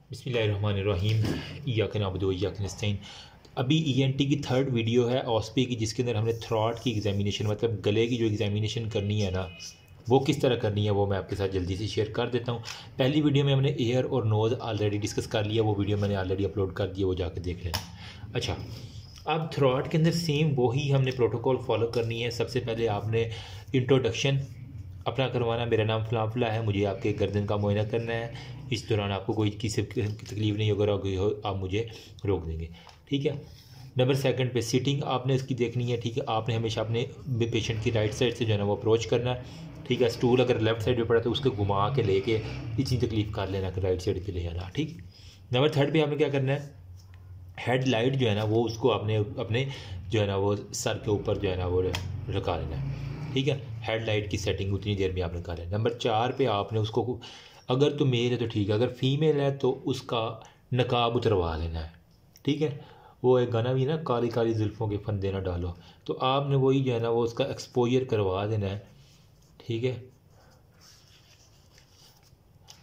बिस्मिल्लाहिर्रहमानिर्रहीम इय्याक नअबुदु व इय्याक नस्तईन। अभी ईएनटी की थर्ड वीडियो है ऑस्पी की, जिसके अंदर हमने थ्रॉट की एग्जामिनेशन मतलब गले की जो एग्जामिनेशन करनी है ना, वो किस तरह करनी है वो मैं आपके साथ जल्दी से शेयर कर देता हूँ। पहली वीडियो में हमने एयर और नोज़ ऑलरेडी डिस्कस कर लिया, वो वीडियो मैंने ऑलरेडी अपलोड कर दिया, वो जाकर देख लेना। अच्छा, अब थ्रॉट के अंदर सेम वही हमने प्रोटोकॉल फॉलो करनी है। सबसे पहले आपने इंट्रोडक्शन अपना करवाना, मेरा नाम फ़लाँ है, मुझे आपके गर्दन का मुआयना करना है, इस दौरान आपको कोई किसी की तकलीफ़ नहीं होगा, आप मुझे रोक देंगे, ठीक है। नंबर सेकंड पे सिटिंग आपने इसकी देखनी है, ठीक है। आपने हमेशा अपने पेशेंट की राइट साइड से जो है ना वो अप्रोच करना है, ठीक है। स्टूल अगर लेफ्ट साइड पे पड़ा तो उसको घुमा के लेके इतनी तकलीफ़ कर लेना कि राइट साइड पे ले आना, ठीक। नंबर थर्ड पे आपने क्या करना है, हेड लाइट जो है ना वो उसको आपने अपने जो है ना वो सर के ऊपर जो है ना वो रखा लेना है, ठीक है। हेड लाइट की सेटिंग उतनी देर में आपने कर है। नंबर 4 पे आपने उसको, अगर तो मेल है तो ठीक है, अगर फीमेल है तो उसका नकाब उतरवा लेना है, ठीक है। वो एक गाना भी है ना, काली काली जुल्फ़ों के फंदे ना डालो, तो आपने वही जो है ना वो उसका एक्सपोजर करवा देना है, ठीक है।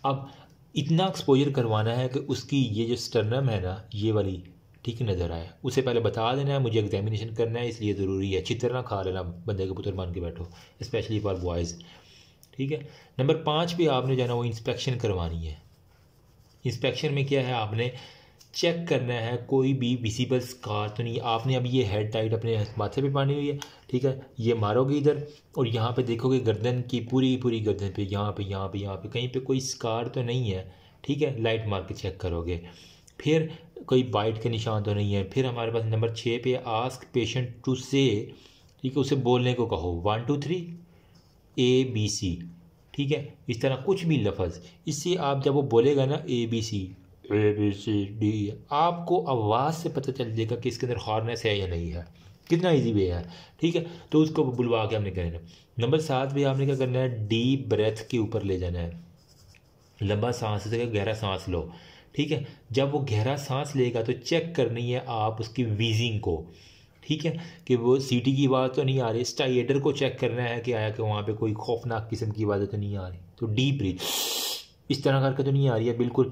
अब इतना एक्सपोजर करवाना है कि उसकी ये जो स्टर्नम है ना ये वाली, ठीक नज़र आए। उसे पहले बता देना है मुझे एग्जामिनेशन करना है, इसलिए ज़रूरी है। चित्र ना खा लेना, बंदे के पुत्र मान के बैठो, स्पेशली फॉर बॉयज़, ठीक है। नंबर 5 पे आपने जो है ना वो इंस्पेक्शन करवानी है। इंस्पेक्शन में क्या है, आपने चेक करना है कोई भी विजिबल स्कार तो नहीं। आपने अब ये हेड टाइट अपने माथे पे पानी हुई है, ठीक है। ये मारोगे इधर और यहाँ पे देखोगे गर्दन की पूरी पूरी गर्दन पे, यहाँ पे यहाँ पे यहाँ पे कहीं पे कोई स्कार तो नहीं है, ठीक है। लाइट मार के चेक करोगे, फिर कोई बाइट के निशान तो नहीं है। फिर हमारे पास नंबर 6 पे आस्क पेशेंट टू से, ठीक है, उसे बोलने को कहो 1 2 3 ABC, ठीक है। इस तरह कुछ भी लफ्ज़, इससे आप जब वो बोलेगा ना ABCD, आपको आवाज़ से पता चल जाएगा कि इसके अंदर हॉर्नेस है या नहीं है। कितना इजी वे है, ठीक है। तो उसको बुलवा के हमने कहना है। नंबर 7 पे आपने क्या करना है, डीप ब्रेथ के ऊपर ले जाना है। लंबा सांस से गहरा सांस लो, ठीक है। जब वो गहरा सांस लेगा तो चेक करनी है आप उसकी वीजिंग को, ठीक है, कि वो सीटी की आवाज़ तो नहीं आ रही। स्टाइएटर को चेक करना है कि आया कि वहाँ पे कोई खौफनाक किस्म की आवाज़ तो नहीं आ रही। तो डीप ब्रीथ इस तरह करके तो नहीं आ रही है, बिल्कुल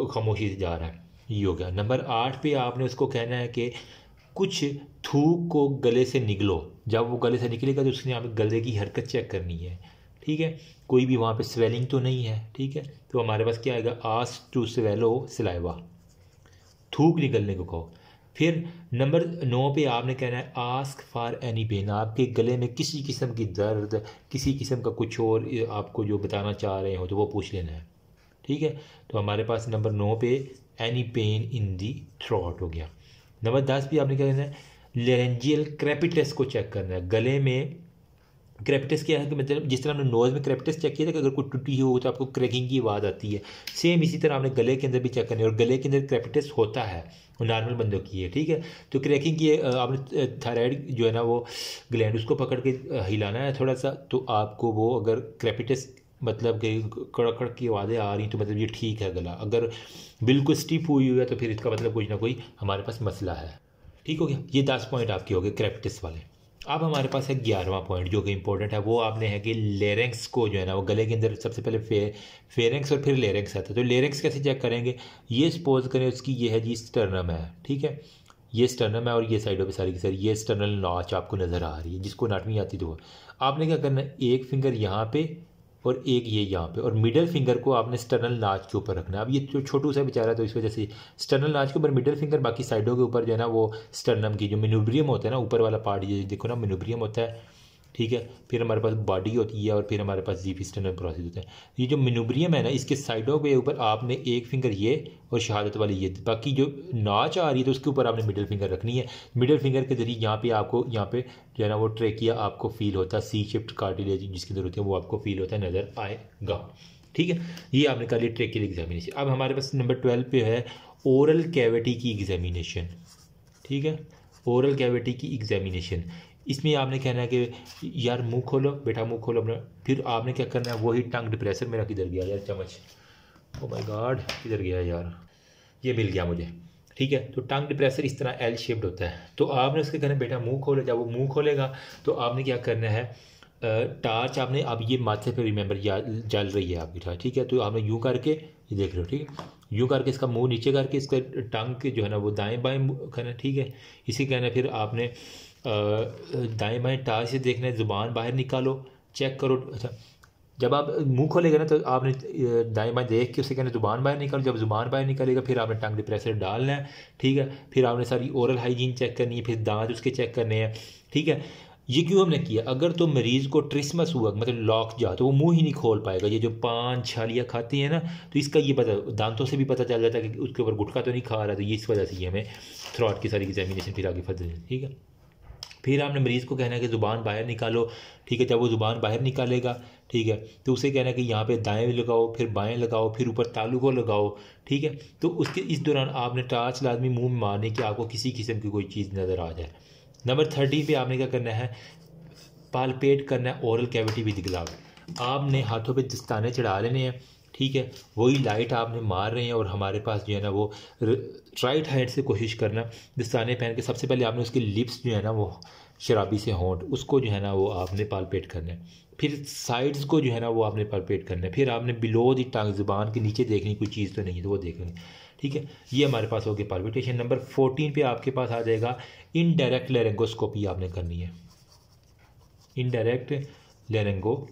खामोशी से जा रहा है, ये हो गया। नंबर 8 पे आपने उसको कहना है कि कुछ थूक को गले से निकलो। जब वो गले से निकलेगा तो उसने हमें गले की हरकत चेक करनी है, ठीक है। कोई भी वहाँ पे स्वेलिंग तो नहीं है, ठीक है। तो हमारे पास क्या आएगा, आस्क टू स्वेलो सलाइवा, थूक निकलने को कहो। फिर नंबर 9 पे आपने कहना है आस्क फॉर एनी पेन। आपके गले में किसी किस्म की दर्द, किसी किस्म का कुछ और आपको जो बताना चाह रहे हो तो वो पूछ लेना है, ठीक है। तो हमारे पास नंबर 9 पे any pain in the throat हो गया। नंबर 10 पे आपने क्या करना है, लेरेंजियल क्रेपिटस को चेक करना है। गले में क्रेपिटस क्या है कि मतलब जिस तरह हमने नोज़ में क्रेपिटस चेक किया था कि अगर कोई टूटी हो तो आपको क्रैकिंग की आवाज़ आती है, सेम इसी तरह आपने गले के अंदर भी चेक करना है। और गले के अंदर क्रेपिटस होता है, वो नॉर्मल बंदों की है, ठीक है। तो क्रैकिंग की आपने थायराइड जो है ना वो ग्लैंड उसको पकड़ के हिलाना है थोड़ा सा, तो आपको वो अगर क्रेपिटस मतलब कि कड़क कड़क की आवाज़ें आ रही तो मतलब ये ठीक है गला। अगर बिल्कुल स्टिफ हुई है तो फिर इसका मतलब कुछ ना कोई हमारे पास मसला है, ठीक हो गया। ये 10 पॉइंट आपके हो गए क्रेपिटस वाले। अब हमारे पास है 11वां पॉइंट जो कि इंपॉर्टेंट है, वो आपने है कि लेरेंक्स को जो है ना वो गले के अंदर सबसे पहले फेरेंक्स और फिर लेरेंक्स आता है। तो लेरेंक्स कैसे चेक करेंगे, ये सपोज करें उसकी ये है जी स्टर्नम है, ठीक है। ये स्टर्नम है और ये साइडों पे सारी की सारी ये स्टर्नल नॉच आपको नज़र आ रही है, जिसको एनाटॉमी आती तो आपने क्या करना है, एक फिंगर यहाँ पे और एक ये यहाँ पे, और मिडल फिंगर को आपने स्टर्नल नाच के ऊपर रखना है। अब ये जो छोटू सा बेचारा है तो इस वजह से स्टर्नल नाच के ऊपर मिडल फिंगर, बाकी साइडों के ऊपर जो है ना वो स्टर्नम की जो मिनुब्रियम होता है ना, ऊपर वाला पार्ट ये देखो ना मिनुब्रियम होता है, ठीक है। फिर हमारे पास बॉडी होती है और फिर हमारे पास जीफ स्टर्नल प्रोसेस होता है। ये जो मिनुब्रियम है ना इसके साइडों के ऊपर आपने एक फिंगर ये और शहादत वाली ये, बाकी जो नाच आ रही है तो उसके ऊपर आपने मिडिल फिंगर रखनी है। मिडिल फिंगर के जरिए यहाँ पे आपको यहाँ पे जो है ना वो ट्रेकिया आपको फील होता है, सी शिफ्ट कार्टिलेज जिसकी जरूरत है वो आपको फील होता है, नज़र आएगा, ठीक है। ये आपने कर लिया ट्रेकियल एग्जामिनेशन। अब हमारे पास नंबर 12 पे है ओरल कैविटी की एग्जामिनेशन, ठीक है। ओरल कैविटी की एग्जामिनेशन, इसमें आपने कहना है कि यार मुंह खोलो बेटा, मुंह खोलो अपना। फिर आपने क्या करना है, वही टंग डिप्रेसर, मेरा किधर गया यार चम्मच, ओ माय गॉड किधर गया यार, ये मिल गया मुझे, ठीक है। तो टंग डिप्रेसर इस तरह एल शेप्ड होता है। तो आपने उसके कहना है बेटा मुंह खोलो। जब वो मुंह खोलेगा तो आपने क्या करना है, टार्च आपने अब ये माथे पे रिमेंबर जल रही है आपकी टार्च, ठीक है। तो आपने यूँ करके ये देख रहे हो, ठीक है, यूँ करके इसका मुंह नीचे करके इसका टंग के जो है ना वो दाएं बाएं करना, ठीक है। इसी कहना फिर आपने दाएं बाएं टार्च से देखना है, ज़ुबान बाहर निकालो, चेक करो। अच्छा, जब आप मुंह खोलेगा ना तो आपने दाएं बाएं देख के उससे कहना ज़ुबान बाहर निकालो। जब ज़ुबान बाहर निकलेगा फिर आपने टंग डिप्रेसर डालना है, ठीक है। फिर आपने सारी ओरल हाइजीन चेक करनी है, फिर दांत उसके चेक करने हैं, ठीक है। ये क्यों हमने किया, अगर तो मरीज़ को ट्रिसमस हुआ मतलब लॉक जा तो वो मुंह ही नहीं खोल पाएगा। ये जो पान छालियाँ खाती हैं ना, तो इसका ये पता दांतों से भी पता चल जाता है कि उसके ऊपर गुटखा तो नहीं खा रहा। तो ये इस वजह से ये हमें थ्रॉट की सारी एग्जामिनेशन फिर आगे फंस, ठीक है। फिर आपने मरीज़ को कहना है कि ज़ुबान बाहर निकालो, ठीक है। जब वो ज़ुबान बाहर निकालेगा, ठीक है, तो उसे कहना है कि यहाँ पे दाएं लगाओ, फिर बाएं लगाओ, फिर ऊपर तालू को लगाओ, ठीक है। तो उसके इस दौरान आपने टार्च लाजमी मुंह में मारने की, आपको किसी किस्म की कोई चीज़ नज़र आ जाए। नंबर 13 पे आपने क्या करना है, पालपेट करना है ओरल कैविटी विद ग्लव। आपने हाथों पे दस्ताने चढ़ा लेने हैं, ठीक है। वही लाइट आपने मार रहे हैं और हमारे पास जो है ना वो राइट हैंड से कोशिश करना दस्ताने पहन के। सबसे पहले आपने उसके लिप्स जो है ना वो शराबी से होंठ उसको जो है ना वो आपने पालपेट करना है। फिर साइड्स को जो है ना वो आपने पालपेट करना है। फिर आपने बिलो दी टांग ज़ुबान के नीचे देखनी कोई चीज़ तो नहीं है तो वो देखनी, ठीक है। ये हमारे पास हो गया पालपिटेशन। नंबर 14 पे आपके पास आ जाएगा इनडायरेक्ट लेरिंगोस्कोपी आपने करनी है। इनडायरेक्ट लेरिंगोस्कोपी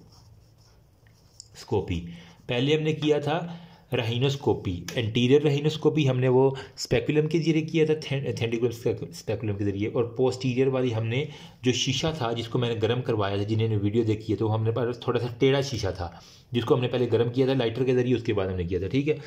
पहले हमने किया था राइनोस्कोपी, एंटीरियर राइनोस्कोपी हमने वो स्पेकुलम के जरिए किया था, थेंडिकुलम स्पेकुलम के जरिए। और पोस्टीरियर वाली हमने जो शीशा था जिसको मैंने गर्म करवाया था, जिन्होंने वीडियो देखी है, तो हमने पर थोड़ा सा टेढ़ा शीशा था जिसको हमने पहले गर्म किया था लाइटर के जरिए, उसके बाद हमने किया था, ठीक है।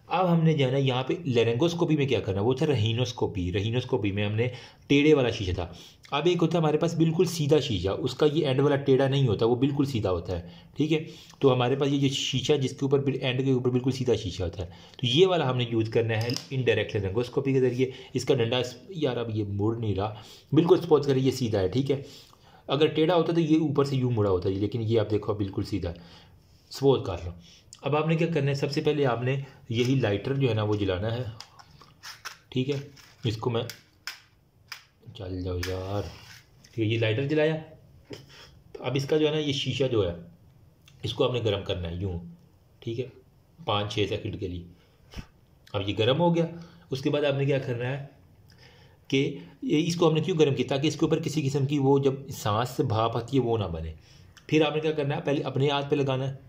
अब हमने जो है ना यहाँ पे लेरेंगोस्कोपी में क्या करना, वो था रहीनोस्कोपी। रहीनोस्कोपी में हमने टेढ़े वाला शीशा था। अब एक होता है हमारे पास बिल्कुल सीधा शीशा, उसका ये एंड वाला टेढ़ा नहीं होता, वो बिल्कुल सीधा होता है, ठीक है। तो हमारे पास ये जो शीशा जिसके ऊपर एंड के ऊपर बिल्कुल सीधा शीशा होता है, तो ये वाला हमने यूज़ करना है इनडायरेक्ट लेरेंगोस्कोपी के जरिए। इसका डंडा यार अब ये मुड़ नहीं रहा, बिल्कुल सपोज करिए ये सीधा है, ठीक है। अगर टेढ़ा होता तो ये ऊपर से यूँ मुड़ा होता है, लेकिन ये आप देखो बिल्कुल सीधा है, सपोज कर लो। अब आपने क्या करना है, सबसे पहले आपने यही लाइटर जो है ना वो जलाना है, ठीक है। इसको मैं चल जाओ यार, ठीक है, ये लाइटर जलाया। अब इसका जो है ना ये शीशा जो है इसको आपने गर्म करना है यूँ, ठीक है, 5-6 सेकंड के लिए। अब ये गर्म हो गया, उसके बाद आपने क्या करना है कि इसको हमने क्यों गर्म किया, ताकि इसके ऊपर किसी किस्म की वो जब सांस से भाप आती है वो ना बने। फिर आपने क्या करना है, पहले अपने हाथ पे लगाना है,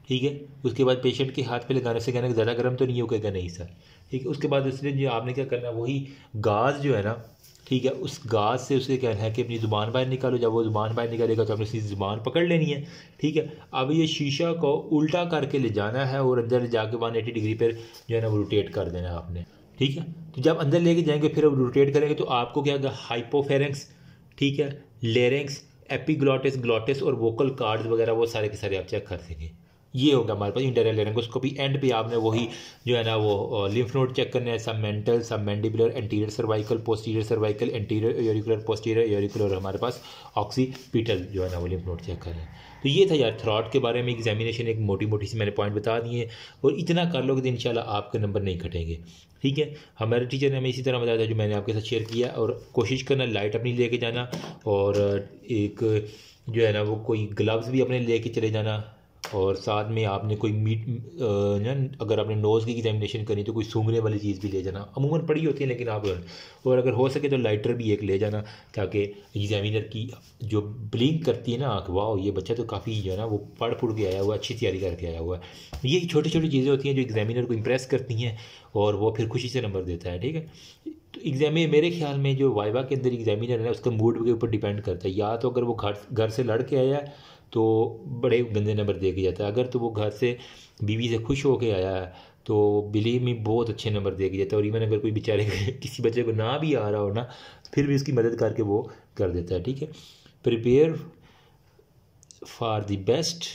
ठीक है। उसके बाद पेशेंट के हाथ पे लगाने से कहना कि ज़्यादा गर्म तो नहीं होगा, नहीं सर, ठीक है। उसके बाद उसने जो आपने क्या करना है वही गाज जो है ना, ठीक है, उस गाज से उसे कहना है कि अपनी ज़ुबान बाहर निकालो। जब वो ज़ुबान बाहर निकालेगा तो आपने उसकी ज़ुबान पकड़ लेनी है, ठीक है। अब ये शीशा को उल्टा करके ले जाना है और अंदर जाके 180 डिग्री पर जो है ना वो रोटेट कर देना है आपने, ठीक है। तो जब अंदर लेके जाएंगे फिर अब रोटेट करेंगे तो आपको क्या होगा, हाइपोफेरेंक्स, ठीक है, लेरेंक्स, एपिग्लॉटिस, ग्लॉटिस और वोकल कार्ड्स वगैरह वो सारे के सारे आप चेक कर देंगे। ये होगा हमारे पास इंडायरेक्ट लेरिंगोस्कोपी। एंड पे आपने वही जो है ना वो लिम्फ नोड चेक करना है, submental, submandibular, anterior cervical, posterior cervical, anterior auricular, posterior auricular, और हमारे पास ऑक्सीपिटल जो है ना वो लिम्फ नोड चेक करना है। तो ये था यार थ्रॉट के बारे में एग्जामिनेशन, एक मोटी मोटी सी मैंने पॉइंट बता दिए, और इतना कर लोगे तो इंशाल्लाह आपके नंबर नहीं घटेंगे, ठीक है। हमारे टीचर ने हमें इसी तरह बताया था जो मैंने आपके साथ शेयर किया। और कोशिश करना लाइट अपनी लेके जाना, और एक जो है ना वो कोई ग्लव्स भी अपने लेके चले जाना, और साथ में आपने कोई ना अगर आपने नोज़ की एग्जामिनेशन करनी तो कोई सूंघने वाली चीज़ भी ले जाना, अमूमन पड़ी होती है लेकिन आप, और अगर हो सके तो लाइटर भी एक ले जाना, ताकि एग्जामिनर की जो ब्लिंक करती है ना आँख, वाह ये बच्चा तो काफ़ी जो है ना वो पढ़ के आया हुआ, अच्छी तैयारी करके आया हुआ है। ये छोटी छोटी चीज़ें होती हैं जो एग्जामिनर को इम्प्रेस करती हैं और वो फिर खुशी से नंबर देता है, ठीक है। तो एग्जाम में मेरे ख्याल में जो वाइवा के अंदर एग्जामिनर है ना उसका मूड के ऊपर डिपेंड करता है। या तो अगर वो घर से लड़ के आया है तो बड़े गंदे नंबर दे के जाता है, अगर तो वो घर से बीवी से खुश होके आया है तो बिलीव में बहुत अच्छे नंबर दे के जाता है। और इवन अगर कोई बेचारे किसी बच्चे को ना भी आ रहा हो ना फिर भी उसकी मदद करके वो कर देता है, ठीक है। Prepare for the best,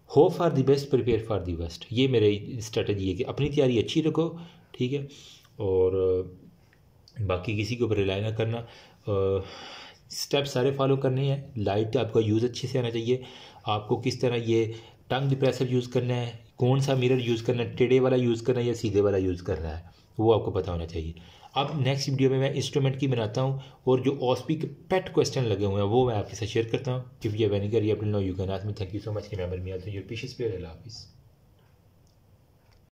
hope for the best, prepare for the best, ये मेरी स्ट्रेटजी है कि अपनी तैयारी अच्छी रखो, ठीक है, और बाकी किसी के ऊपर रिलाई ना करना। स्टेप सारे फॉलो करने हैं। लाइट आपका यूज़ अच्छे से आना चाहिए, आपको किस तरह ये टंग डिप्रेसर यूज़ करना है, कौन सा मिरर यूज़ करना है, टेढ़े वाला यूज़ करना है या सीधे वाला यूज़ करना है, वो आपको पता होना चाहिए। अब नेक्स्ट वीडियो में मैं इंस्ट्रूमेंट की बनाता हूँ और जो OSPI के पेट क्वेश्चन लगे हुए हैं वो मैं आपके साथ शेयर करता हूँ। If you have any query up till now you can ask me. Thank you so much. Remember me also your precious player. अल्लाह हाफिज़।